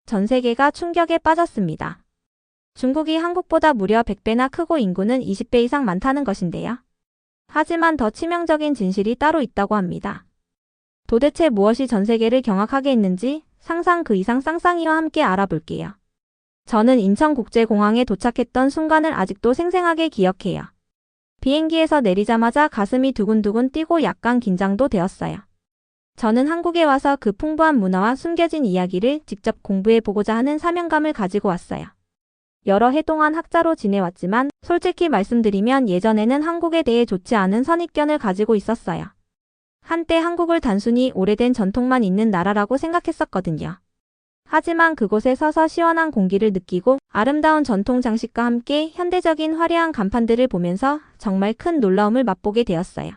전 세계가 충격에 빠졌습니다. 중국이 한국보다 무려 100배나 크고 인구는 20배 이상 많다는 것인데요. 하지만 더 치명적인 진실이 따로 있다고 합니다. 도대체 무엇이 전 세계를 경악하게 했는지 상상 그 이상 쌍쌍이와 함께 알아볼게요. 저는 인천국제공항에 도착했던 순간을 아직도 생생하게 기억해요. 비행기에서 내리자마자 가슴이 두근두근 뛰고 약간 긴장도 되었어요. 저는 한국에 와서 그 풍부한 문화와 숨겨진 이야기를 직접 공부해보고자 하는 사명감을 가지고 왔어요. 여러 해 동안 학자로 지내왔지만 솔직히 말씀드리면 예전에는 한국에 대해 좋지 않은 선입견을 가지고 있었어요. 한때 한국을 단순히 오래된 전통만 있는 나라라고 생각했었거든요. 하지만 그곳에 서서 시원한 공기를 느끼고 아름다운 전통 장식과 함께 현대적인 화려한 간판들을 보면서 정말 큰 놀라움을 맛보게 되었어요.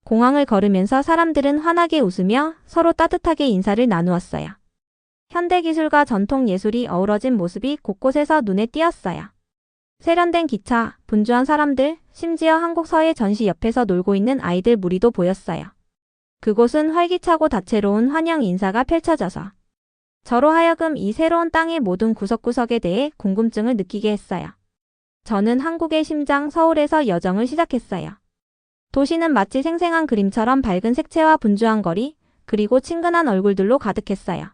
공항을 걸으면서 사람들은 환하게 웃으며 서로 따뜻하게 인사를 나누었어요. 현대기술과 전통 예술이 어우러진 모습이 곳곳에서 눈에 띄었어요. 세련된 기차, 분주한 사람들, 심지어 한국 서해 전시 옆에서 놀고 있는 아이들 무리도 보였어요. 그곳은 활기차고 다채로운 환영 인사가 펼쳐져서 저로 하여금 이 새로운 땅의 모든 구석구석에 대해 궁금증을 느끼게 했어요. 저는 한국의 심장 서울에서 여정을 시작했어요. 도시는 마치 생생한 그림처럼 밝은 색채와 분주한 거리, 그리고 친근한 얼굴들로 가득했어요.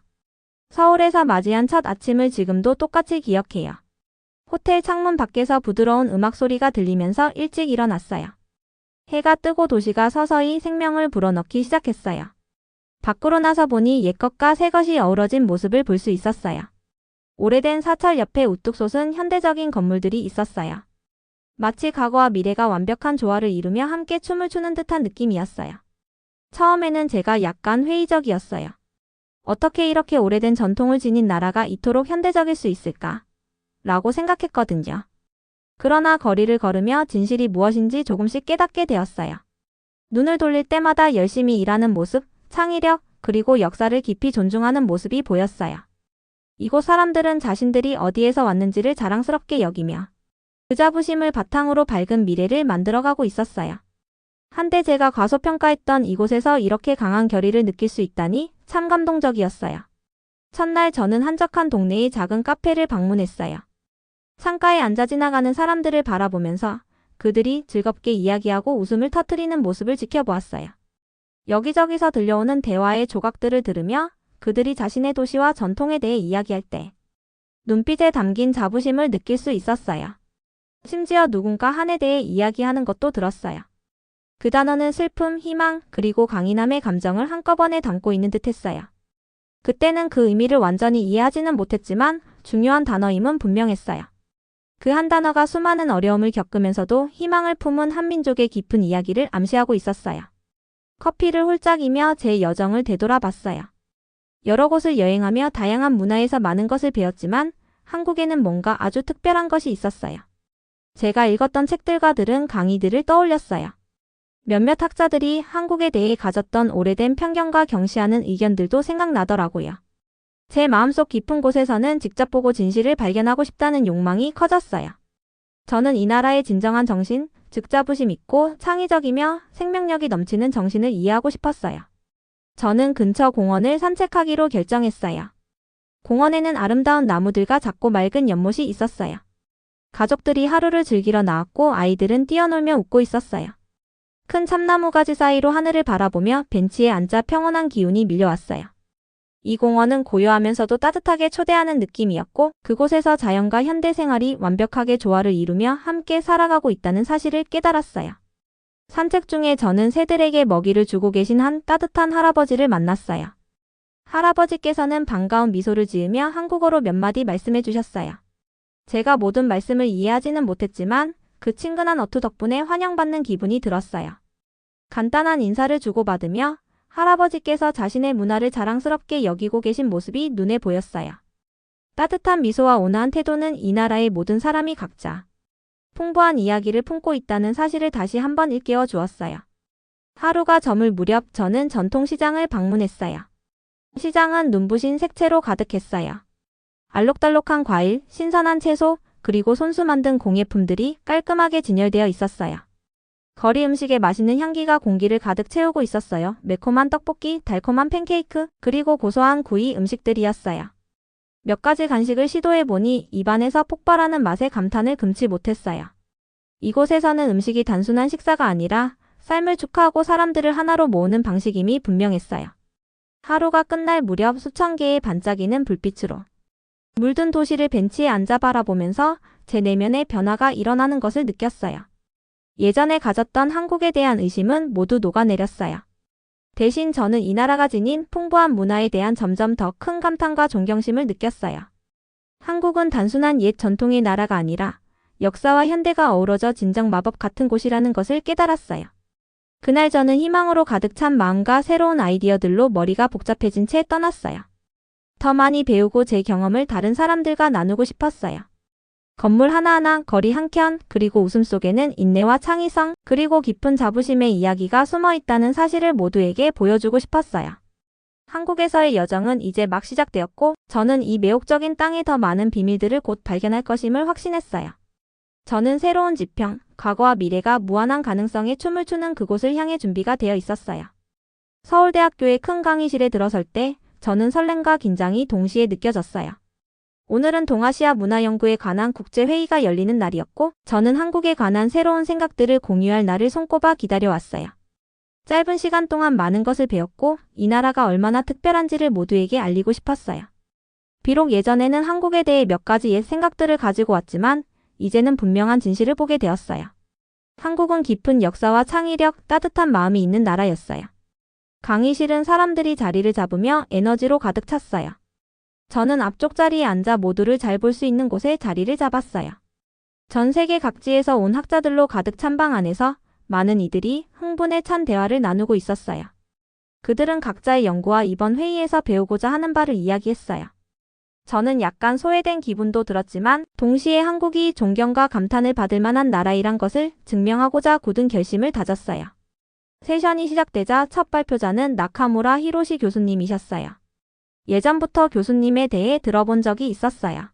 서울에서 맞이한 첫 아침을 지금도 똑같이 기억해요. 호텔 창문 밖에서 부드러운 음악 소리가 들리면서 일찍 일어났어요. 해가 뜨고 도시가 서서히 생명을 불어넣기 시작했어요. 밖으로 나서 보니 옛것과 새것이 어우러진 모습을 볼 수 있었어요. 오래된 사찰 옆에 우뚝 솟은 현대적인 건물들이 있었어요. 마치 과거와 미래가 완벽한 조화를 이루며 함께 춤을 추는 듯한 느낌이었어요. 처음에는 제가 약간 회의적이었어요. 어떻게 이렇게 오래된 전통을 지닌 나라가 이토록 현대적일 수 있을까? 라고 생각했거든요. 그러나 거리를 걸으며 진실이 무엇인지 조금씩 깨닫게 되었어요. 눈을 돌릴 때마다 열심히 일하는 모습, 창의력, 그리고 역사를 깊이 존중하는 모습이 보였어요. 이곳 사람들은 자신들이 어디에서 왔는지를 자랑스럽게 여기며 그 자부심을 바탕으로 밝은 미래를 만들어가고 있었어요. 한때 제가 과소평가했던 이곳에서 이렇게 강한 결의를 느낄 수 있다니 참 감동적이었어요. 첫날 저는 한적한 동네의 작은 카페를 방문했어요. 창가에 앉아 지나가는 사람들을 바라보면서 그들이 즐겁게 이야기하고 웃음을 터뜨리는 모습을 지켜보았어요. 여기저기서 들려오는 대화의 조각들을 들으며 그들이 자신의 도시와 전통에 대해 이야기할 때 눈빛에 담긴 자부심을 느낄 수 있었어요. 심지어 누군가 한에 대해 이야기하는 것도 들었어요. 그 단어는 슬픔, 희망, 그리고 강인함의 감정을 한꺼번에 담고 있는 듯했어요. 그때는 그 의미를 완전히 이해하지는 못했지만 중요한 단어임은 분명했어요. 그 한 단어가 수많은 어려움을 겪으면서도 희망을 품은 한민족의 깊은 이야기를 암시하고 있었어요. 커피를 홀짝이며 제 여정을 되돌아봤어요. 여러 곳을 여행하며 다양한 문화에서 많은 것을 배웠지만 한국에는 뭔가 아주 특별한 것이 있었어요. 제가 읽었던 책들과 들은 강의들을 떠올렸어요. 몇몇 학자들이 한국에 대해 가졌던 오래된 편견과 경시하는 의견들도 생각나더라고요. 제 마음속 깊은 곳에서는 직접 보고 진실을 발견하고 싶다는 욕망이 커졌어요. 저는 이 나라의 진정한 정신, 즉 자부심 있고 창의적이며 생명력이 넘치는 정신을 이해하고 싶었어요. 저는 근처 공원을 산책하기로 결정했어요. 공원에는 아름다운 나무들과 작고 맑은 연못이 있었어요. 가족들이 하루를 즐기러 나왔고 아이들은 뛰어놀며 웃고 있었어요. 큰 참나무 가지 사이로 하늘을 바라보며 벤치에 앉아 평온한 기운이 밀려왔어요. 이 공원은 고요하면서도 따뜻하게 초대하는 느낌이었고 그곳에서 자연과 현대 생활이 완벽하게 조화를 이루며 함께 살아가고 있다는 사실을 깨달았어요. 산책 중에 저는 새들에게 먹이를 주고 계신 한 따뜻한 할아버지를 만났어요. 할아버지께서는 반가운 미소를 지으며 한국어로 몇 마디 말씀해 주셨어요. 제가 모든 말씀을 이해하지는 못했지만 그 친근한 어투 덕분에 환영받는 기분이 들었어요. 간단한 인사를 주고받으며 할아버지께서 자신의 문화를 자랑스럽게 여기고 계신 모습이 눈에 보였어요. 따뜻한 미소와 온화한 태도는 이 나라의 모든 사람이 각자 풍부한 이야기를 품고 있다는 사실을 다시 한번 일깨워 주었어요. 하루가 저물 무렵 저는 전통시장을 방문했어요. 시장은 눈부신 색채로 가득했어요. 알록달록한 과일, 신선한 채소, 그리고 손수 만든 공예품들이 깔끔하게 진열되어 있었어요. 거리 음식의 맛있는 향기가 공기를 가득 채우고 있었어요. 매콤한 떡볶이, 달콤한 팬케이크, 그리고 고소한 구이 음식들이었어요. 몇 가지 간식을 시도해보니 입안에서 폭발하는 맛에 감탄을 금치 못했어요. 이곳에서는 음식이 단순한 식사가 아니라 삶을 축하하고 사람들을 하나로 모으는 방식임이 분명했어요. 하루가 끝날 무렵 수천 개의 반짝이는 불빛으로 물든 도시를 벤치에 앉아 바라보면서 제 내면의 변화가 일어나는 것을 느꼈어요. 예전에 가졌던 한국에 대한 의심은 모두 녹아내렸어요. 대신 저는 이 나라가 지닌 풍부한 문화에 대한 점점 더 큰 감탄과 존경심을 느꼈어요. 한국은 단순한 옛 전통의 나라가 아니라 역사와 현대가 어우러져 진정 마법 같은 곳이라는 것을 깨달았어요. 그날 저는 희망으로 가득 찬 마음과 새로운 아이디어들로 머리가 복잡해진 채 떠났어요. 더 많이 배우고 제 경험을 다른 사람들과 나누고 싶었어요. 건물 하나하나, 거리 한켠, 그리고 웃음 속에는 인내와 창의성, 그리고 깊은 자부심의 이야기가 숨어 있다는 사실을 모두에게 보여주고 싶었어요. 한국에서의 여정은 이제 막 시작되었고, 저는 이 매혹적인 땅에 더 많은 비밀들을 곧 발견할 것임을 확신했어요. 저는 새로운 지평, 과거와 미래가 무한한 가능성에 춤을 추는 그곳을 향해 준비가 되어 있었어요. 서울대학교의 큰 강의실에 들어설 때 저는 설렘과 긴장이 동시에 느껴졌어요. 오늘은 동아시아 문화연구에 관한 국제회의가 열리는 날이었고 저는 한국에 관한 새로운 생각들을 공유할 날을 손꼽아 기다려왔어요. 짧은 시간 동안 많은 것을 배웠고 이 나라가 얼마나 특별한지를 모두에게 알리고 싶었어요. 비록 예전에는 한국에 대해 몇 가지 옛 생각들을 가지고 왔지만 이제는 분명한 진실을 보게 되었어요. 한국은 깊은 역사와 창의력, 따뜻한 마음이 있는 나라였어요. 강의실은 사람들이 자리를 잡으며 에너지로 가득 찼어요. 저는 앞쪽 자리에 앉아 모두를 잘 볼 수 있는 곳에 자리를 잡았어요. 전 세계 각지에서 온 학자들로 가득 찬 방 안에서 많은 이들이 흥분에 찬 대화를 나누고 있었어요. 그들은 각자의 연구와 이번 회의에서 배우고자 하는 바를 이야기했어요. 저는 약간 소외된 기분도 들었지만 동시에 한국이 존경과 감탄을 받을 만한 나라이란 것을 증명하고자 굳은 결심을 다졌어요. 세션이 시작되자 첫 발표자는 나카무라 히로시 교수님이셨어요. 예전부터 교수님에 대해 들어본 적이 있었어요.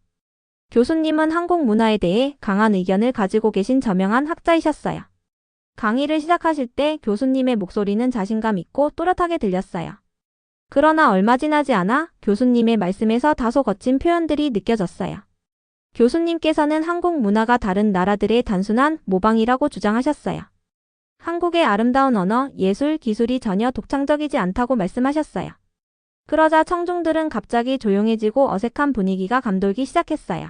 교수님은 한국 문화에 대해 강한 의견을 가지고 계신 저명한 학자이셨어요. 강의를 시작하실 때 교수님의 목소리는 자신감 있고 또렷하게 들렸어요. 그러나 얼마 지나지 않아 교수님의 말씀에서 다소 거친 표현들이 느껴졌어요. 교수님께서는 한국 문화가 다른 나라들의 단순한 모방이라고 주장하셨어요. 한국의 아름다운 언어, 예술, 기술이 전혀 독창적이지 않다고 말씀하셨어요. 그러자 청중들은 갑자기 조용해지고 어색한 분위기가 감돌기 시작했어요.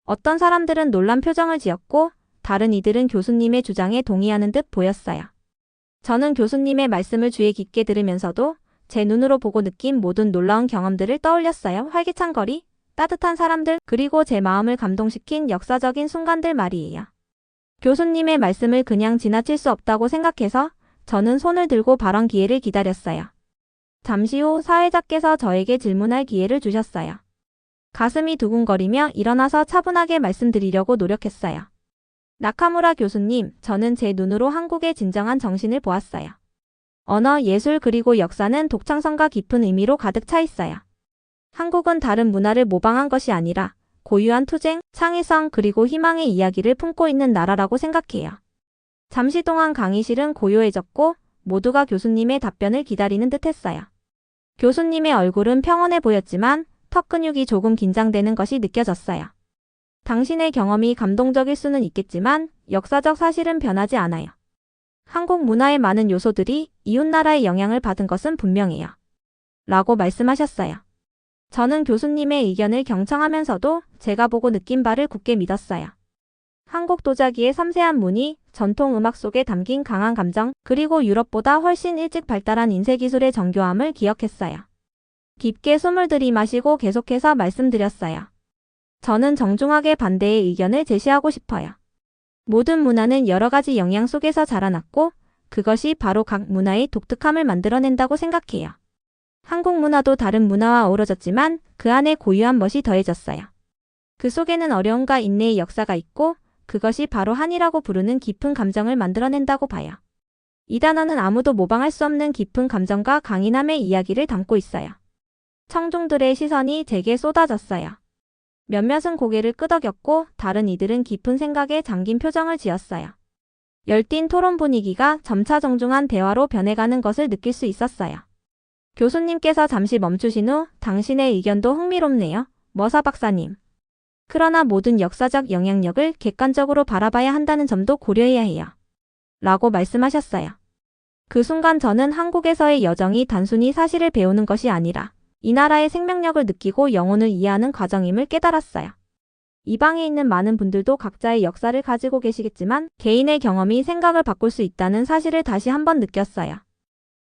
어떤 사람들은 놀란 표정을 지었고 다른 이들은 교수님의 주장에 동의하는 듯 보였어요. 저는 교수님의 말씀을 주의 깊게 들으면서도 제 눈으로 보고 느낀 모든 놀라운 경험들을 떠올렸어요. 활기찬 거리, 따뜻한 사람들, 그리고 제 마음을 감동시킨 역사적인 순간들 말이에요. 교수님의 말씀을 그냥 지나칠 수 없다고 생각해서 저는 손을 들고 발언 기회를 기다렸어요. 잠시 후 사회자께서 저에게 질문할 기회를 주셨어요. 가슴이 두근거리며 일어나서 차분하게 말씀드리려고 노력했어요. 나카무라 교수님, 저는 제 눈으로 한국의 진정한 정신을 보았어요. 언어, 예술 그리고 역사는 독창성과 깊은 의미로 가득 차 있어요. 한국은 다른 문화를 모방한 것이 아니라 고유한 투쟁, 창의성 그리고 희망의 이야기를 품고 있는 나라라고 생각해요. 잠시 동안 강의실은 고요해졌고 모두가 교수님의 답변을 기다리는 듯했어요. 교수님의 얼굴은 평온해 보였지만 턱 근육이 조금 긴장되는 것이 느껴졌어요. 당신의 경험이 감동적일 수는 있겠지만 역사적 사실은 변하지 않아요. 한국 문화의 많은 요소들이 이웃나라의 영향을 받은 것은 분명해요. 라고 말씀하셨어요. 저는 교수님의 의견을 경청하면서도 제가 보고 느낀 바를 굳게 믿었어요. 한국 도자기의 섬세한 무늬, 전통 음악 속에 담긴 강한 감정, 그리고 유럽보다 훨씬 일찍 발달한 인쇄기술의 정교함을 기억했어요. 깊게 숨을 들이마시고 계속해서 말씀드렸어요. 저는 정중하게 반대의 의견을 제시하고 싶어요. 모든 문화는 여러 가지 영향 속에서 자라났고 그것이 바로 각 문화의 독특함을 만들어낸다고 생각해요. 한국 문화도 다른 문화와 어우러졌지만 그 안에 고유한 멋이 더해졌어요. 그 속에는 어려움과 인내의 역사가 있고 그것이 바로 한이라고 부르는 깊은 감정을 만들어낸다고 봐요. 이 단어는 아무도 모방할 수 없는 깊은 감정과 강인함의 이야기를 담고 있어요. 청중들의 시선이 제게 쏟아졌어요. 몇몇은 고개를 끄덕였고 다른 이들은 깊은 생각에 잠긴 표정을 지었어요. 열띤 토론 분위기가 점차 정중한 대화로 변해가는 것을 느낄 수 있었어요. 교수님께서 잠시 멈추신 후 당신의 의견도 흥미롭네요. 머사 박사님. 그러나 모든 역사적 영향력을 객관적으로 바라봐야 한다는 점도 고려해야 해요. 라고 말씀하셨어요. 그 순간 저는 한국에서의 여정이 단순히 사실을 배우는 것이 아니라 이 나라의 생명력을 느끼고 영혼을 이해하는 과정임을 깨달았어요. 이 방에 있는 많은 분들도 각자의 역사를 가지고 계시겠지만 개인의 경험이 생각을 바꿀 수 있다는 사실을 다시 한번 느꼈어요.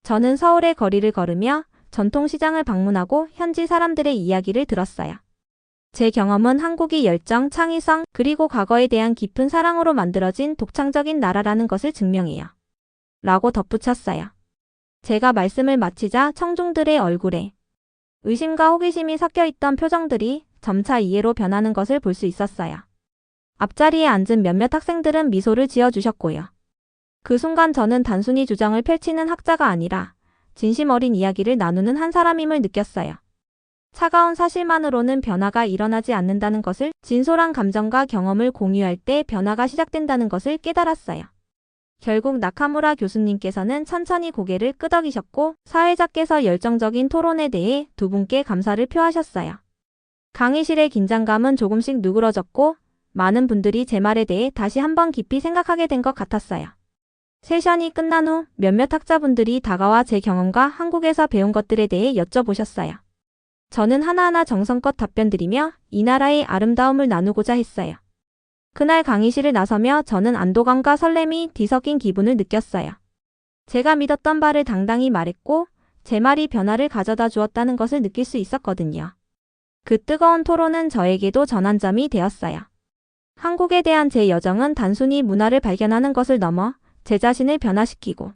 저는 서울의 거리를 걸으며 전통시장을 방문하고 현지 사람들의 이야기를 들었어요. 제 경험은 한국이 열정, 창의성, 그리고 과거에 대한 깊은 사랑으로 만들어진 독창적인 나라라는 것을 증명해요. 라고 덧붙였어요. 제가 말씀을 마치자 청중들의 얼굴에 의심과 호기심이 섞여 있던 표정들이 점차 이해로 변하는 것을 볼 수 있었어요. 앞자리에 앉은 몇몇 학생들은 미소를 지어주셨고요. 그 순간 저는 단순히 주장을 펼치는 학자가 아니라 진심 어린 이야기를 나누는 한 사람임을 느꼈어요. 차가운 사실만으로는 변화가 일어나지 않는다는 것을, 진솔한 감정과 경험을 공유할 때 변화가 시작된다는 것을 깨달았어요. 결국 나카무라 교수님께서는 천천히 고개를 끄덕이셨고 사회자께서 열정적인 토론에 대해 두 분께 감사를 표하셨어요. 강의실의 긴장감은 조금씩 누그러졌고 많은 분들이 제 말에 대해 다시 한번 깊이 생각하게 된 것 같았어요. 세션이 끝난 후 몇몇 학자분들이 다가와 제 경험과 한국에서 배운 것들에 대해 여쭤보셨어요. 저는 하나하나 정성껏 답변드리며 이 나라의 아름다움을 나누고자 했어요. 그날 강의실을 나서며 저는 안도감과 설렘이 뒤섞인 기분을 느꼈어요. 제가 믿었던 바를 당당히 말했고 제 말이 변화를 가져다 주었다는 것을 느낄 수 있었거든요. 그 뜨거운 토론은 저에게도 전환점이 되었어요. 한국에 대한 제 여정은 단순히 문화를 발견하는 것을 넘어 제 자신을 변화시키고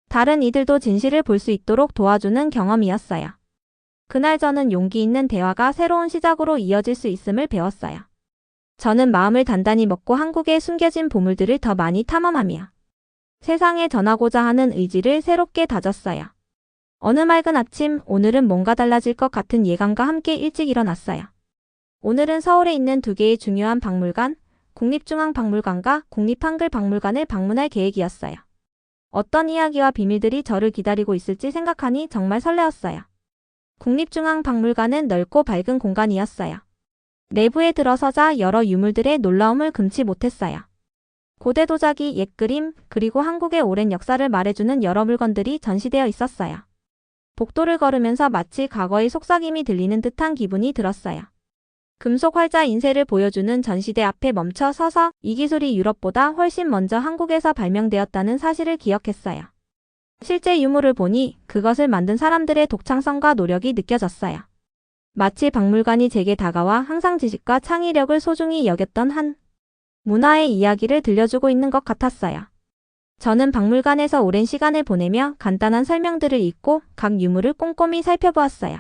다른 이들도 진실을 볼 수 있도록 도와주는 경험이었어요. 그날 저는 용기 있는 대화가 새로운 시작으로 이어질 수 있음을 배웠어요. 저는 마음을 단단히 먹고 한국에 숨겨진 보물들을 더 많이 탐험하며 세상에 전하고자 하는 의지를 새롭게 다졌어요. 어느 맑은 아침, 오늘은 뭔가 달라질 것 같은 예감과 함께 일찍 일어났어요. 오늘은 서울에 있는 두 개의 중요한 박물관, 국립중앙박물관과 국립한글박물관을 방문할 계획이었어요. 어떤 이야기와 비밀들이 저를 기다리고 있을지 생각하니 정말 설레었어요. 국립중앙박물관은 넓고 밝은 공간이었어요. 내부에 들어서자 여러 유물들의 놀라움을 금치 못했어요. 고대 도자기, 옛그림, 그리고 한국의 오랜 역사를 말해주는 여러 물건들이 전시되어 있었어요. 복도를 걸으면서 마치 과거의 속삭임이 들리는 듯한 기분이 들었어요. 금속 활자 인쇄를 보여주는 전시대 앞에 멈춰 서서 이 기술이 유럽보다 훨씬 먼저 한국에서 발명되었다는 사실을 기억했어요. 실제 유물을 보니 그것을 만든 사람들의 독창성과 노력이 느껴졌어요. 마치 박물관이 제게 다가와 항상 지식과 창의력을 소중히 여겼던 한 문화의 이야기를 들려주고 있는 것 같았어요. 저는 박물관에서 오랜 시간을 보내며 간단한 설명들을 읽고 각 유물을 꼼꼼히 살펴보았어요.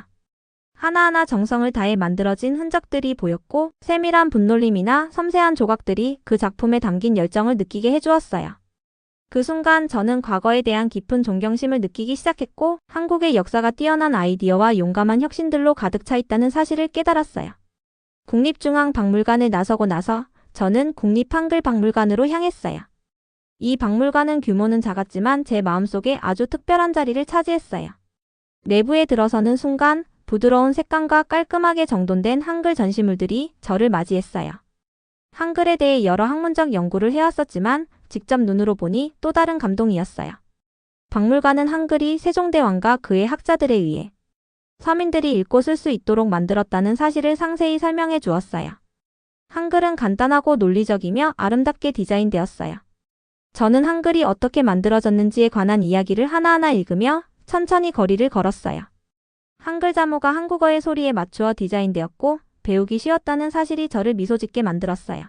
하나하나 정성을 다해 만들어진 흔적들이 보였고 세밀한 분놀림이나 섬세한 조각들이 그 작품에 담긴 열정을 느끼게 해주었어요. 그 순간 저는 과거에 대한 깊은 존경심을 느끼기 시작했고 한국의 역사가 뛰어난 아이디어와 용감한 혁신들로 가득 차 있다는 사실을 깨달았어요. 국립중앙박물관을 나서고 나서 저는 국립한글박물관으로 향했어요. 이 박물관은 규모는 작았지만 제 마음속에 아주 특별한 자리를 차지했어요. 내부에 들어서는 순간 부드러운 색감과 깔끔하게 정돈된 한글 전시물들이 저를 맞이했어요. 한글에 대해 여러 학문적 연구를 해왔었지만 직접 눈으로 보니 또 다른 감동이었어요. 박물관은 한글이 세종대왕과 그의 학자들에 의해 서민들이 읽고 쓸 수 있도록 만들었다는 사실을 상세히 설명해 주었어요. 한글은 간단하고 논리적이며 아름답게 디자인되었어요. 저는 한글이 어떻게 만들어졌는지에 관한 이야기를 하나하나 읽으며 천천히 거리를 걸었어요. 한글 자모가 한국어의 소리에 맞추어 디자인되었고 배우기 쉬웠다는 사실이 저를 미소짓게 만들었어요.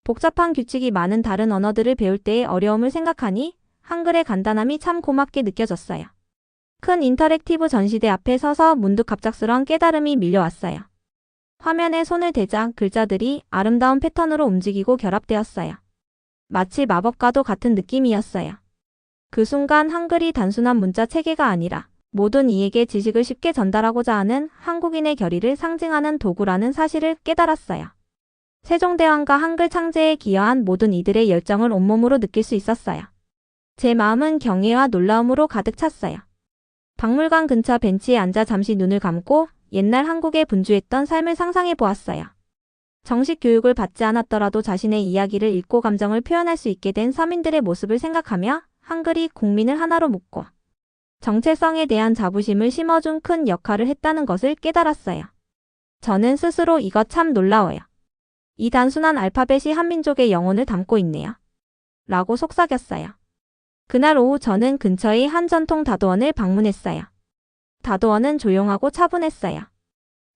복잡한 규칙이 많은 다른 언어들을 배울 때의 어려움을 생각하니 한글의 간단함이 참 고맙게 느껴졌어요. 큰 인터랙티브 전시대 앞에 서서 문득 갑작스러운 깨달음이 밀려왔어요. 화면에 손을 대자 글자들이 아름다운 패턴으로 움직이고 결합되었어요. 마치 마법과도 같은 느낌이었어요. 그 순간 한글이 단순한 문자 체계가 아니라 모든 이에게 지식을 쉽게 전달하고자 하는 한국인의 결의를 상징하는 도구라는 사실을 깨달았어요. 세종대왕과 한글 창제에 기여한 모든 이들의 열정을 온몸으로 느낄 수 있었어요. 제 마음은 경애와 놀라움으로 가득 찼어요. 박물관 근처 벤치에 앉아 잠시 눈을 감고 옛날 한국에 분주했던 삶을 상상해 보았어요. 정식 교육을 받지 않았더라도 자신의 이야기를 읽고 감정을 표현할 수 있게 된 서민들의 모습을 생각하며 한글이 국민을 하나로 묶고 정체성에 대한 자부심을 심어준 큰 역할을 했다는 것을 깨달았어요. 저는 스스로 이거 참 놀라워요. 이 단순한 알파벳이 한민족의 영혼을 담고 있네요. 라고 속삭였어요. 그날 오후 저는 근처의 한 전통 다도원을 방문했어요. 다도원은 조용하고 차분했어요.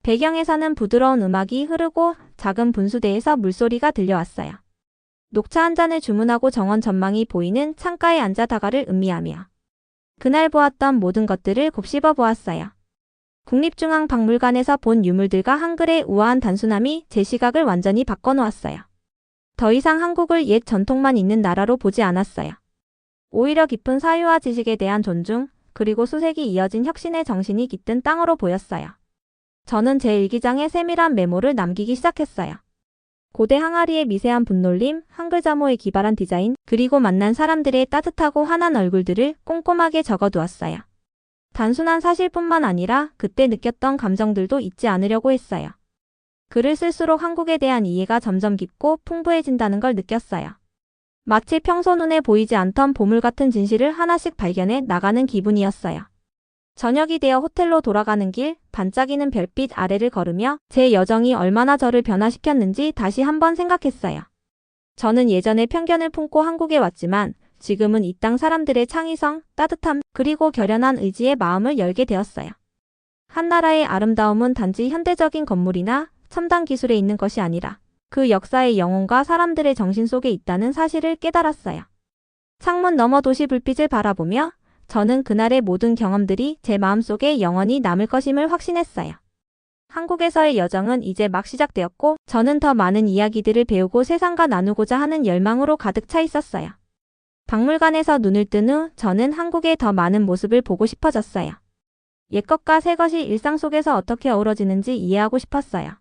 배경에서는 부드러운 음악이 흐르고 작은 분수대에서 물소리가 들려왔어요. 녹차 한 잔을 주문하고 정원 전망이 보이는 창가에 앉아 다가를 음미하며 그날 보았던 모든 것들을 곱씹어 보았어요. 국립중앙박물관에서 본 유물들과 한글의 우아한 단순함이 제 시각을 완전히 바꿔놓았어요. 더 이상 한국을 옛 전통만 있는 나라로 보지 않았어요. 오히려 깊은 사유와 지식에 대한 존중, 그리고 수세기 이어진 혁신의 정신이 깃든 땅으로 보였어요. 저는 제 일기장에 세밀한 메모를 남기기 시작했어요. 고대 항아리의 미세한 분놀림, 한글 자모의 기발한 디자인, 그리고 만난 사람들의 따뜻하고 환한 얼굴들을 꼼꼼하게 적어두었어요. 단순한 사실뿐만 아니라 그때 느꼈던 감정들도 잊지 않으려고 했어요. 글을 쓸수록 한국에 대한 이해가 점점 깊고 풍부해진다는 걸 느꼈어요. 마치 평소 눈에 보이지 않던 보물 같은 진실을 하나씩 발견해 나가는 기분이었어요. 저녁이 되어 호텔로 돌아가는 길, 반짝이는 별빛 아래를 걸으며 제 여정이 얼마나 저를 변화시켰는지 다시 한번 생각했어요. 저는 예전에 편견을 품고 한국에 왔지만 지금은 이 땅 사람들의 창의성, 따뜻함, 그리고 결연한 의지에 마음을 열게 되었어요. 한 나라의 아름다움은 단지 현대적인 건물이나 첨단 기술에 있는 것이 아니라 그 역사의 영혼과 사람들의 정신 속에 있다는 사실을 깨달았어요. 창문 너머 도시 불빛을 바라보며 저는 그날의 모든 경험들이 제 마음속에 영원히 남을 것임을 확신했어요. 한국에서의 여정은 이제 막 시작되었고 저는 더 많은 이야기들을 배우고 세상과 나누고자 하는 열망으로 가득 차 있었어요. 박물관에서 눈을 뜬 후 저는 한국의 더 많은 모습을 보고 싶어졌어요. 옛것과 새것이 일상 속에서 어떻게 어우러지는지 이해하고 싶었어요.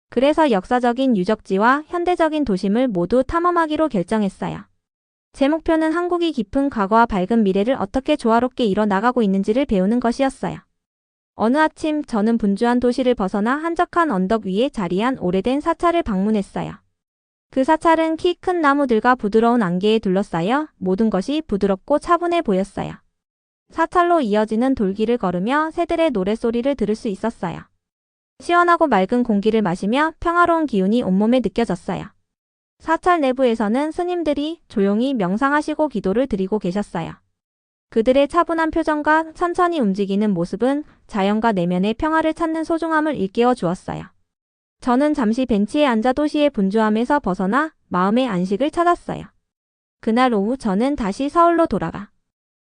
그래서 역사적인 유적지와 현대적인 도심을 모두 탐험하기로 결정했어요. 제 목표는 한국이 깊은 과거와 밝은 미래를 어떻게 조화롭게 이뤄나가고 있는지를 배우는 것이었어요. 어느 아침 저는 분주한 도시를 벗어나 한적한 언덕 위에 자리한 오래된 사찰을 방문했어요. 그 사찰은 키 큰 나무들과 부드러운 안개에 둘러싸여 모든 것이 부드럽고 차분해 보였어요. 사찰로 이어지는 돌길을 걸으며 새들의 노랫소리를 들을 수 있었어요. 시원하고 맑은 공기를 마시며 평화로운 기운이 온몸에 느껴졌어요. 사찰 내부에서는 스님들이 조용히 명상하시고 기도를 드리고 계셨어요. 그들의 차분한 표정과 천천히 움직이는 모습은 자연과 내면의 평화를 찾는 소중함을 일깨워 주었어요. 저는 잠시 벤치에 앉아 도시의 분주함에서 벗어나 마음의 안식을 찾았어요. 그날 오후 저는 다시 서울로 돌아가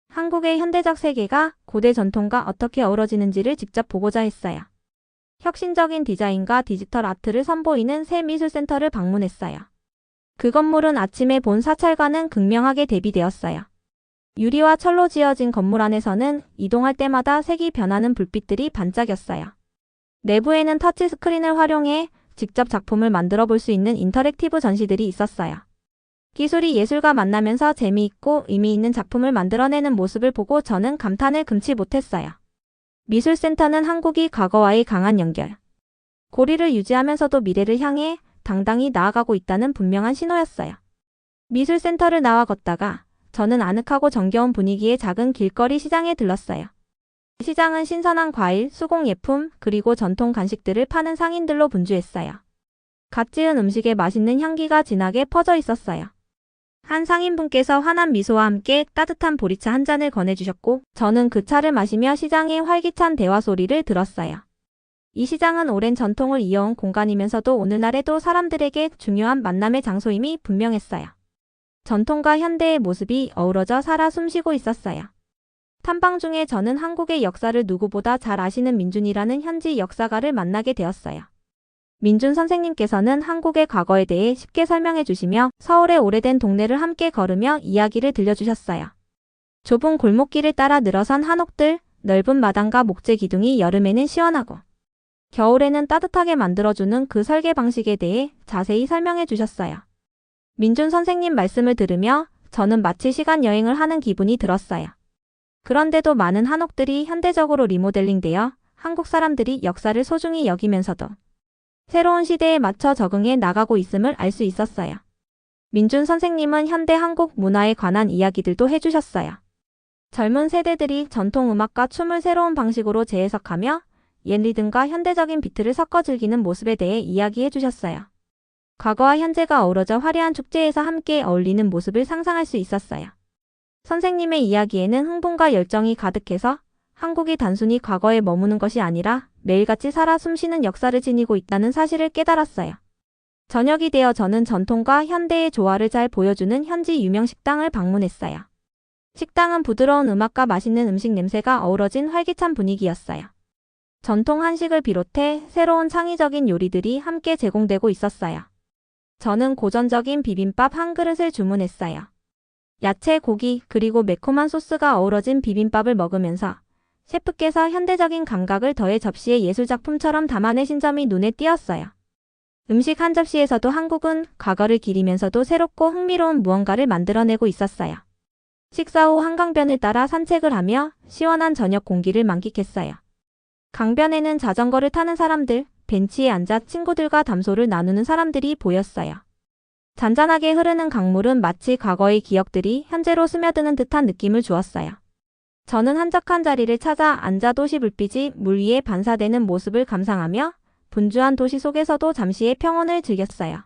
한국의 현대적 세계가 고대 전통과 어떻게 어우러지는지를 직접 보고자 했어요. 혁신적인 디자인과 디지털 아트를 선보이는 새 미술센터를 방문했어요. 그 건물은 아침에 본 사찰과는 극명하게 대비되었어요. 유리와 철로 지어진 건물 안에서는 이동할 때마다 색이 변하는 불빛들이 반짝였어요. 내부에는 터치 스크린을 활용해 직접 작품을 만들어 볼 수 있는 인터랙티브 전시들이 있었어요. 기술이 예술과 만나면서 재미있고 의미 있는 작품을 만들어내는 모습을 보고 저는 감탄을 금치 못했어요. 미술센터는 한국이 과거와의 강한 연결, 고리를 유지하면서도 미래를 향해 당당히 나아가고 있다는 분명한 신호였어요. 미술센터를 나와 걷다가 저는 아늑하고 정겨운 분위기의 작은 길거리 시장에 들렀어요. 시장은 신선한 과일, 수공예품, 그리고 전통 간식들을 파는 상인들로 분주했어요. 갓 지은 음식에 맛있는 향기가 진하게 퍼져 있었어요. 한 상인분께서 환한 미소와 함께 따뜻한 보리차 한 잔을 건네주셨고 저는 그 차를 마시며 시장의 활기찬 대화 소리를 들었어요. 이 시장은 오랜 전통을 이어온 공간이면서도 오늘날에도 사람들에게 중요한 만남의 장소임이 분명했어요. 전통과 현대의 모습이 어우러져 살아 숨쉬고 있었어요. 탐방 중에 저는 한국의 역사를 누구보다 잘 아시는 민준이라는 현지 역사가를 만나게 되었어요. 민준 선생님께서는 한국의 과거에 대해 쉽게 설명해 주시며 서울의 오래된 동네를 함께 걸으며 이야기를 들려주셨어요. 좁은 골목길을 따라 늘어선 한옥들, 넓은 마당과 목재 기둥이 여름에는 시원하고 겨울에는 따뜻하게 만들어주는 그 설계 방식에 대해 자세히 설명해 주셨어요. 민준 선생님 말씀을 들으며 저는 마치 시간 여행을 하는 기분이 들었어요. 그런데도 많은 한옥들이 현대적으로 리모델링되어 한국 사람들이 역사를 소중히 여기면서도 새로운 시대에 맞춰 적응해 나가고 있음을 알 수 있었어요. 민준 선생님은 현대 한국 문화에 관한 이야기들도 해주셨어요. 젊은 세대들이 전통 음악과 춤을 새로운 방식으로 재해석하며 옛 리듬과 현대적인 비트를 섞어 즐기는 모습에 대해 이야기해 주셨어요. 과거와 현재가 어우러져 화려한 축제에서 함께 어울리는 모습을 상상할 수 있었어요. 선생님의 이야기에는 흥분과 열정이 가득해서 한국이 단순히 과거에 머무는 것이 아니라 매일같이 살아 숨쉬는 역사를 지니고 있다는 사실을 깨달았어요. 저녁이 되어 저는 전통과 현대의 조화를 잘 보여주는 현지 유명 식당을 방문했어요. 식당은 부드러운 음악과 맛있는 음식 냄새가 어우러진 활기찬 분위기였어요. 전통 한식을 비롯해 새로운 창의적인 요리들이 함께 제공되고 있었어요. 저는 고전적인 비빔밥 한 그릇을 주문했어요. 야채, 고기, 그리고 매콤한 소스가 어우러진 비빔밥을 먹으면서 셰프께서 현대적인 감각을 더해 접시에 예술작품처럼 담아내신 점이 눈에 띄었어요. 음식 한 접시에서도 한국은 과거를 기리면서도 새롭고 흥미로운 무언가를 만들어내고 있었어요. 식사 후 한강변을 따라 산책을 하며 시원한 저녁 공기를 만끽했어요. 강변에는 자전거를 타는 사람들, 벤치에 앉아 친구들과 담소를 나누는 사람들이 보였어요. 잔잔하게 흐르는 강물은 마치 과거의 기억들이 현재로 스며드는 듯한 느낌을 주었어요. 저는 한적한 자리를 찾아 앉아 도시 불빛이 물 위에 반사되는 모습을 감상하며 분주한 도시 속에서도 잠시의 평온을 즐겼어요.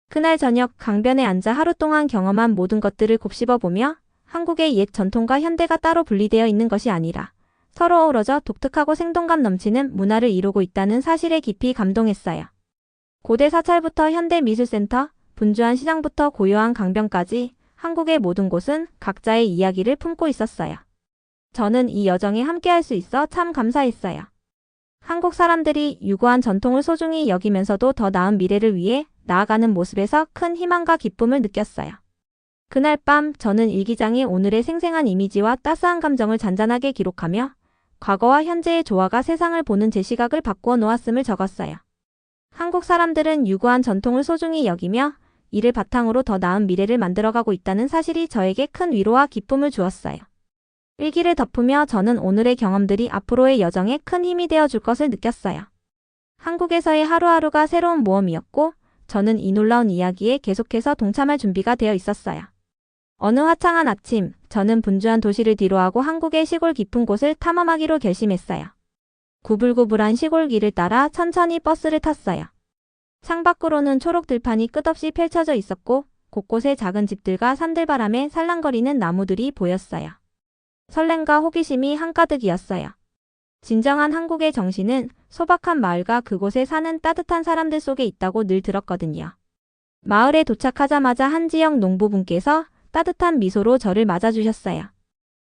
그날 저녁 강변에 앉아 하루 동안 경험한 모든 것들을 곱씹어보며 한국의 옛 전통과 현대가 따로 분리되어 있는 것이 아니라 서로 어우러져 독특하고 생동감 넘치는 문화를 이루고 있다는 사실에 깊이 감동했어요. 고대 사찰부터 현대미술센터, 분주한 시장부터 고요한 강변까지 한국의 모든 곳은 각자의 이야기를 품고 있었어요. 저는 이 여정에 함께할 수 있어 참 감사했어요. 한국 사람들이 유구한 전통을 소중히 여기면서도 더 나은 미래를 위해 나아가는 모습에서 큰 희망과 기쁨을 느꼈어요. 그날 밤 저는 일기장에 오늘의 생생한 이미지와 따스한 감정을 잔잔하게 기록하며 과거와 현재의 조화가 세상을 보는 제 시각을 바꾸어 놓았음을 적었어요. 한국 사람들은 유구한 전통을 소중히 여기며 이를 바탕으로 더 나은 미래를 만들어가고 있다는 사실이 저에게 큰 위로와 기쁨을 주었어요. 일기를 덮으며 저는 오늘의 경험들이 앞으로의 여정에 큰 힘이 되어줄 것을 느꼈어요. 한국에서의 하루하루가 새로운 모험이었고 저는 이 놀라운 이야기에 계속해서 동참할 준비가 되어 있었어요. 어느 화창한 아침, 저는 분주한 도시를 뒤로하고 한국의 시골 깊은 곳을 탐험하기로 결심했어요. 구불구불한 시골길을 따라 천천히 버스를 탔어요. 창밖으로는 초록 들판이 끝없이 펼쳐져 있었고 곳곳에 작은 집들과 산들바람에 살랑거리는 나무들이 보였어요. 설렘과 호기심이 한가득이었어요. 진정한 한국의 정신은 소박한 마을과 그곳에 사는 따뜻한 사람들 속에 있다고 늘 들었거든요. 마을에 도착하자마자 한 지역 농부분께서 따뜻한 미소로 저를 맞아주셨어요.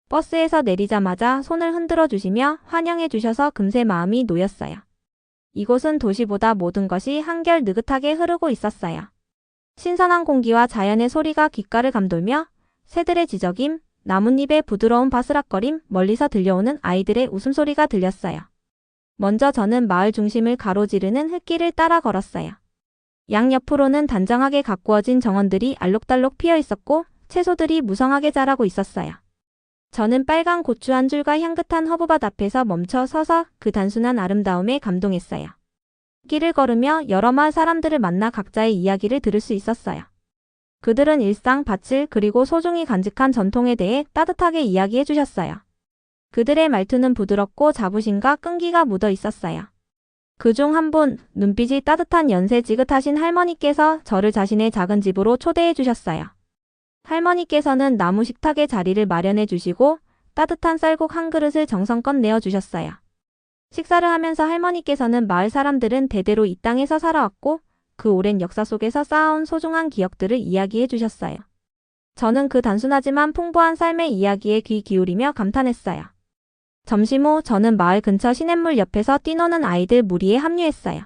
버스에서 내리자마자 손을 흔들어 주시며 환영해 주셔서 금세 마음이 놓였어요. 이곳은 도시보다 모든 것이 한결 느긋하게 흐르고 있었어요. 신선한 공기와 자연의 소리가 귓가를 감돌며 새들의 지저귐, 나뭇잎의 부드러운 바스락거림, 멀리서 들려오는 아이들의 웃음소리가 들렸어요. 먼저 저는 마을 중심을 가로지르는 흙길을 따라 걸었어요. 양옆으로는 단정하게 가꾸어진 정원들이 알록달록 피어 있었고 채소들이 무성하게 자라고 있었어요. 저는 빨간 고추 한 줄과 향긋한 허브밭 앞에서 멈춰 서서 그 단순한 아름다움에 감동했어요. 길을 걸으며 여러 마을 사람들을 만나 각자의 이야기를 들을 수 있었어요. 그들은 일상, 밭을 그리고 소중히 간직한 전통에 대해 따뜻하게 이야기해 주셨어요. 그들의 말투는 부드럽고 자부심과 끈기가 묻어 있었어요. 그중 한 분, 눈빛이 따뜻한 연세 지긋하신 할머니께서 저를 자신의 작은 집으로 초대해 주셨어요. 할머니께서는 나무 식탁에 자리를 마련해 주시고 따뜻한 쌀국 한 그릇을 정성껏 내어 주셨어요. 식사를 하면서 할머니께서는 마을 사람들은 대대로 이 땅에서 살아왔고 그 오랜 역사 속에서 쌓아온 소중한 기억들을 이야기해 주셨어요. 저는 그 단순하지만 풍부한 삶의 이야기에 귀 기울이며 감탄했어요. 점심 후 저는 마을 근처 시냇물 옆에서 뛰노는 아이들 무리에 합류했어요.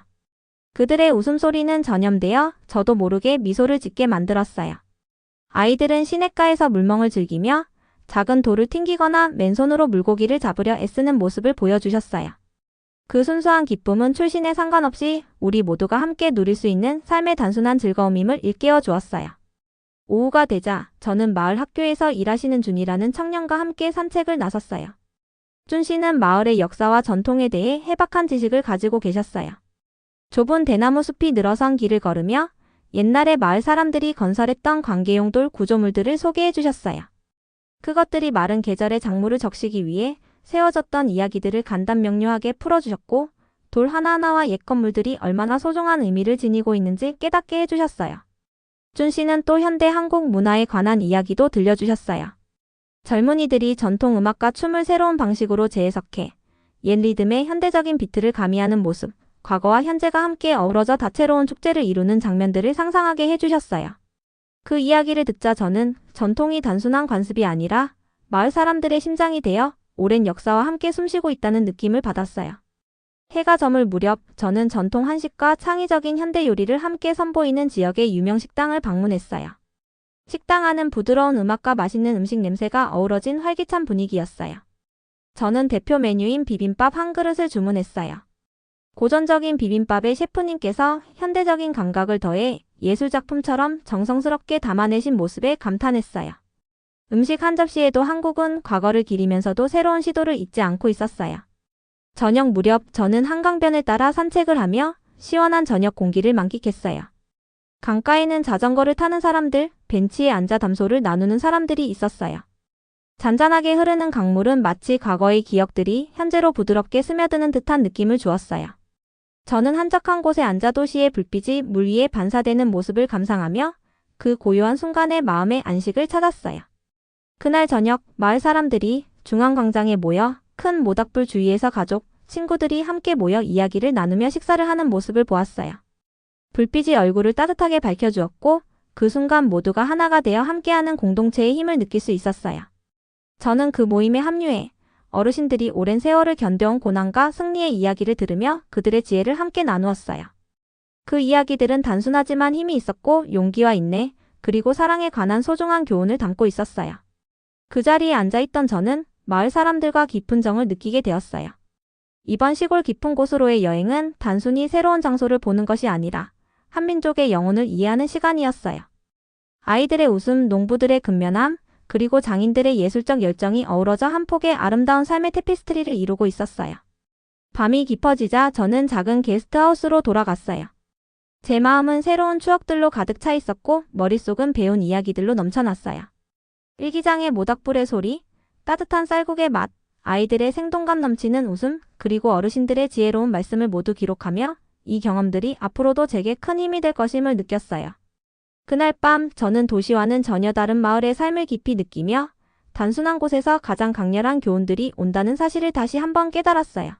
그들의 웃음소리는 전염되어 저도 모르게 미소를 짓게 만들었어요. 아이들은 시냇가에서 물멍을 즐기며 작은 돌을 튕기거나 맨손으로 물고기를 잡으려 애쓰는 모습을 보여주셨어요. 그 순수한 기쁨은 출신에 상관없이 우리 모두가 함께 누릴 수 있는 삶의 단순한 즐거움임을 일깨워 주었어요. 오후가 되자 저는 마을 학교에서 일하시는 준이라는 청년과 함께 산책을 나섰어요. 준 씨는 마을의 역사와 전통에 대해 해박한 지식을 가지고 계셨어요. 좁은 대나무 숲이 늘어선 길을 걸으며 옛날에 마을 사람들이 건설했던 관계용 돌 구조물들을 소개해 주셨어요. 그것들이 마른 계절의 작물을 적시기 위해 세워졌던 이야기들을 간단명료하게 풀어주셨고 돌 하나하나와 옛 건물들이 얼마나 소중한 의미를 지니고 있는지 깨닫게 해주셨어요. 준 씨는 또 현대 한국 문화에 관한 이야기도 들려주셨어요. 젊은이들이 전통 음악과 춤을 새로운 방식으로 재해석해 옛 리듬의 현대적인 비트를 가미하는 모습, 과거와 현재가 함께 어우러져 다채로운 축제를 이루는 장면들을 상상하게 해주셨어요. 그 이야기를 듣자 저는 전통이 단순한 관습이 아니라 마을 사람들의 심장이 되어 오랜 역사와 함께 숨쉬고 있다는 느낌을 받았어요. 해가 저물 무렵 저는 전통 한식과 창의적인 현대 요리를 함께 선보이는 지역의 유명 식당을 방문했어요. 식당 안은 부드러운 음악과 맛있는 음식 냄새가 어우러진 활기찬 분위기였어요. 저는 대표 메뉴인 비빔밥 한 그릇을 주문했어요. 고전적인 비빔밥에 셰프님께서 현대적인 감각을 더해 예술작품처럼 정성스럽게 담아내신 모습에 감탄했어요. 음식 한 접시에도 한국은 과거를 기리면서도 새로운 시도를 잊지 않고 있었어요. 저녁 무렵 저는 한강변을 따라 산책을 하며 시원한 저녁 공기를 만끽했어요. 강가에는 자전거를 타는 사람들, 벤치에 앉아 담소를 나누는 사람들이 있었어요. 잔잔하게 흐르는 강물은 마치 과거의 기억들이 현재로 부드럽게 스며드는 듯한 느낌을 주었어요. 저는 한적한 곳에 앉아 도시의 불빛이 물 위에 반사되는 모습을 감상하며 그 고요한 순간에 마음의 안식을 찾았어요. 그날 저녁 마을 사람들이 중앙광장에 모여 큰 모닥불 주위에서 가족, 친구들이 함께 모여 이야기를 나누며 식사를 하는 모습을 보았어요. 불빛이 얼굴을 따뜻하게 밝혀주었고 그 순간 모두가 하나가 되어 함께하는 공동체의 힘을 느낄 수 있었어요. 저는 그 모임에 합류해 어르신들이 오랜 세월을 견뎌온 고난과 승리의 이야기를 들으며 그들의 지혜를 함께 나누었어요. 그 이야기들은 단순하지만 힘이 있었고 용기와 인내, 그리고 사랑에 관한 소중한 교훈을 담고 있었어요. 그 자리에 앉아있던 저는 마을 사람들과 깊은 정을 느끼게 되었어요. 이번 시골 깊은 곳으로의 여행은 단순히 새로운 장소를 보는 것이 아니라 한민족의 영혼을 이해하는 시간이었어요. 아이들의 웃음, 농부들의 근면함, 그리고 장인들의 예술적 열정이 어우러져 한 폭의 아름다운 삶의 테피스트리를 이루고 있었어요. 밤이 깊어지자 저는 작은 게스트하우스로 돌아갔어요. 제 마음은 새로운 추억들로 가득 차 있었고 머릿속은 배운 이야기들로 넘쳐났어요. 일기장의 모닥불의 소리, 따뜻한 쌀국의 맛, 아이들의 생동감 넘치는 웃음, 그리고 어르신들의 지혜로운 말씀을 모두 기록하며 이 경험들이 앞으로도 제게 큰 힘이 될 것임을 느꼈어요. 그날 밤 저는 도시와는 전혀 다른 마을의 삶을 깊이 느끼며 단순한 곳에서 가장 강렬한 교훈들이 온다는 사실을 다시 한번 깨달았어요.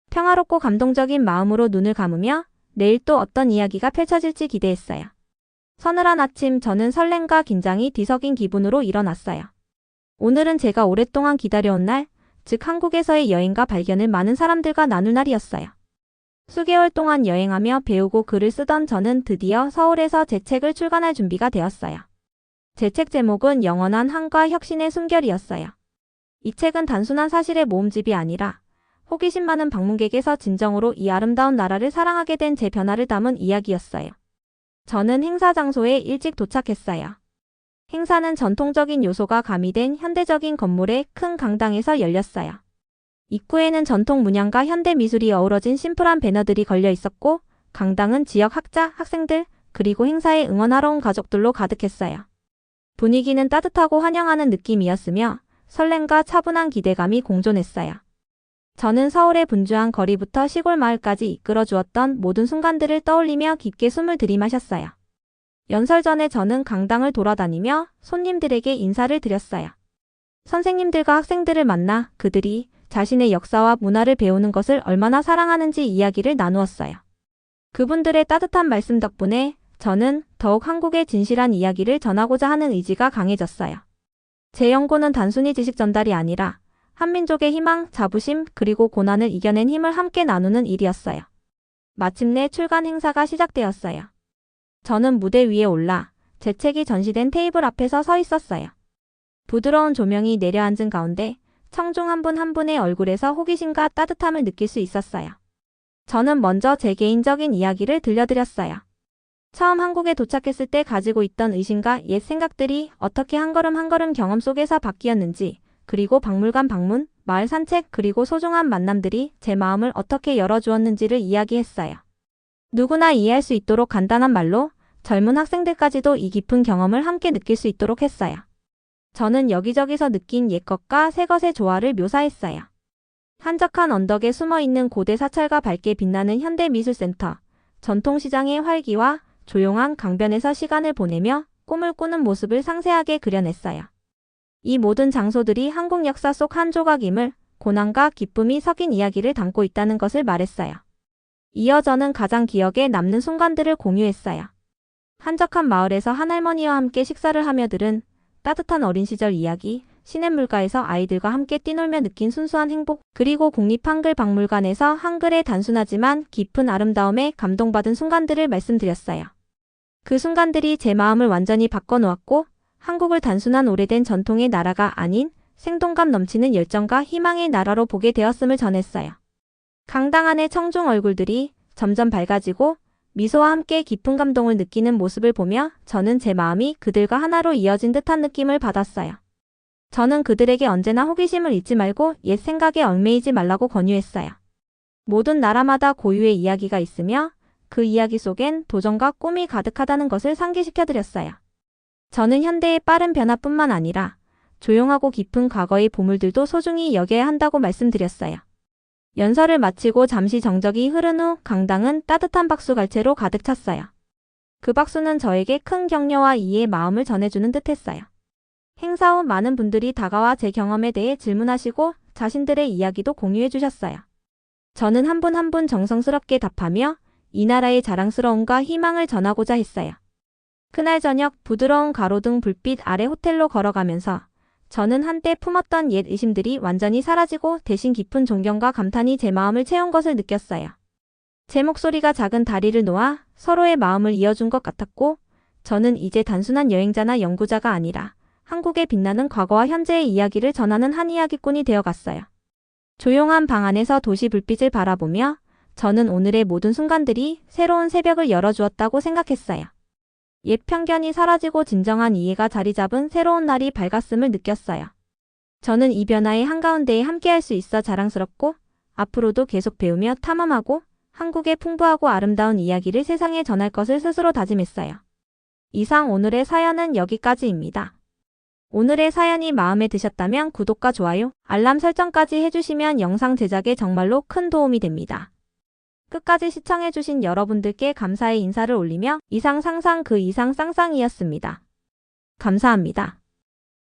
평화롭고 감동적인 마음으로 눈을 감으며 내일 또 어떤 이야기가 펼쳐질지 기대했어요. 서늘한 아침 저는 설렘과 긴장이 뒤섞인 기분으로 일어났어요. 오늘은 제가 오랫동안 기다려온 날, 즉 한국에서의 여행과 발견을 많은 사람들과 나눌 날이었어요. 수개월 동안 여행하며 배우고 글을 쓰던 저는 드디어 서울에서 제 책을 출간할 준비가 되었어요. 제 책 제목은 영원한 한과 혁신의 숨결이었어요. 이 책은 단순한 사실의 모음집이 아니라 호기심 많은 방문객에서 진정으로 이 아름다운 나라를 사랑하게 된 제 변화를 담은 이야기였어요. 저는 행사 장소에 일찍 도착했어요. 행사는 전통적인 요소가 가미된 현대적인 건물의 큰 강당에서 열렸어요. 입구에는 전통 문양과 현대 미술이 어우러진 심플한 배너들이 걸려 있었고 강당은 지역 학자, 학생들, 그리고 행사에 응원하러 온 가족들로 가득했어요. 분위기는 따뜻하고 환영하는 느낌이었으며 설렘과 차분한 기대감이 공존했어요. 저는 서울의 분주한 거리부터 시골 마을까지 이끌어 주었던 모든 순간들을 떠올리며 깊게 숨을 들이마셨어요. 연설 전에 저는 강당을 돌아다니며 손님들에게 인사를 드렸어요. 선생님들과 학생들을 만나 그들이 자신의 역사와 문화를 배우는 것을 얼마나 사랑하는지 이야기를 나누었어요. 그분들의 따뜻한 말씀 덕분에 저는 더욱 한국의 진실한 이야기를 전하고자 하는 의지가 강해졌어요. 제 연구는 단순히 지식 전달이 아니라 한민족의 희망, 자부심, 그리고 고난을 이겨낸 힘을 함께 나누는 일이었어요. 마침내 출간 행사가 시작되었어요. 저는 무대 위에 올라 제 책이 전시된 테이블 앞에서 서 있었어요. 부드러운 조명이 내려앉은 가운데 청중 한 분 한 분의 얼굴에서 호기심과 따뜻함을 느낄 수 있었어요. 저는 먼저 제 개인적인 이야기를 들려드렸어요. 처음 한국에 도착했을 때 가지고 있던 의심과 옛 생각들이 어떻게 한 걸음 한 걸음 경험 속에서 바뀌었는지, 그리고 박물관 방문, 마을 산책 그리고 소중한 만남들이 제 마음을 어떻게 열어주었는지를 이야기했어요. 누구나 이해할 수 있도록 간단한 말로 젊은 학생들까지도 이 깊은 경험을 함께 느낄 수 있도록 했어요. 저는 여기저기서 느낀 옛것과 새것의 조화를 묘사했어요. 한적한 언덕에 숨어있는 고대 사찰과 밝게 빛나는 현대미술센터, 전통시장의 활기와 조용한 강변에서 시간을 보내며 꿈을 꾸는 모습을 상세하게 그려냈어요. 이 모든 장소들이 한국 역사 속 한 조각임을, 고난과 기쁨이 섞인 이야기를 담고 있다는 것을 말했어요. 이어 저는 가장 기억에 남는 순간들을 공유했어요. 한적한 마을에서 한 할머니와 함께 식사를 하며 들은 따뜻한 어린 시절 이야기, 시냇물가에서 아이들과 함께 뛰놀며 느낀 순수한 행복, 그리고 국립한글박물관에서 한글의 단순하지만 깊은 아름다움에 감동받은 순간들을 말씀드렸어요. 그 순간들이 제 마음을 완전히 바꿔놓았고 한국을 단순한 오래된 전통의 나라가 아닌 생동감 넘치는 열정과 희망의 나라로 보게 되었음을 전했어요. 강당 안의 청중 얼굴들이 점점 밝아지고 미소와 함께 깊은 감동을 느끼는 모습을 보며 저는 제 마음이 그들과 하나로 이어진 듯한 느낌을 받았어요. 저는 그들에게 언제나 호기심을 잊지 말고 옛 생각에 얽매이지 말라고 권유했어요. 모든 나라마다 고유의 이야기가 있으며 그 이야기 속엔 도전과 꿈이 가득하다는 것을 상기시켜드렸어요. 저는 현대의 빠른 변화뿐만 아니라 조용하고 깊은 과거의 보물들도 소중히 여겨야 한다고 말씀드렸어요. 연설을 마치고 잠시 정적이 흐른 후 강당은 따뜻한 박수갈채로 가득 찼어요. 그 박수는 저에게 큰 격려와 이해의 마음을 전해주는 듯했어요. 행사 후 많은 분들이 다가와 제 경험에 대해 질문하시고 자신들의 이야기도 공유해 주셨어요. 저는 한 분 한 분 정성스럽게 답하며 이 나라의 자랑스러움과 희망을 전하고자 했어요. 그날 저녁 부드러운 가로등 불빛 아래 호텔로 걸어가면서 저는 한때 품었던 옛 의심들이 완전히 사라지고 대신 깊은 존경과 감탄이 제 마음을 채운 것을 느꼈어요. 제 목소리가 작은 다리를 놓아 서로의 마음을 이어준 것 같았고 저는 이제 단순한 여행자나 연구자가 아니라 한국의 빛나는 과거와 현재의 이야기를 전하는 한 이야기꾼이 되어갔어요. 조용한 방 안에서 도시 불빛을 바라보며 저는 오늘의 모든 순간들이 새로운 새벽을 열어주었다고 생각했어요. 옛 편견이 사라지고 진정한 이해가 자리 잡은 새로운 날이 밝았음을 느꼈어요. 저는 이 변화의 한가운데에 함께할 수 있어 자랑스럽고 앞으로도 계속 배우며 탐험하고 한국의 풍부하고 아름다운 이야기를 세상에 전할 것을 스스로 다짐했어요. 이상 오늘의 사연은 여기까지입니다. 오늘의 사연이 마음에 드셨다면 구독과 좋아요, 알람 설정까지 해주시면 영상 제작에 정말로 큰 도움이 됩니다. 끝까지 시청해주신 여러분들께 감사의 인사를 올리며 이상 상상 그 이상 쌍쌍이었습니다. 감사합니다.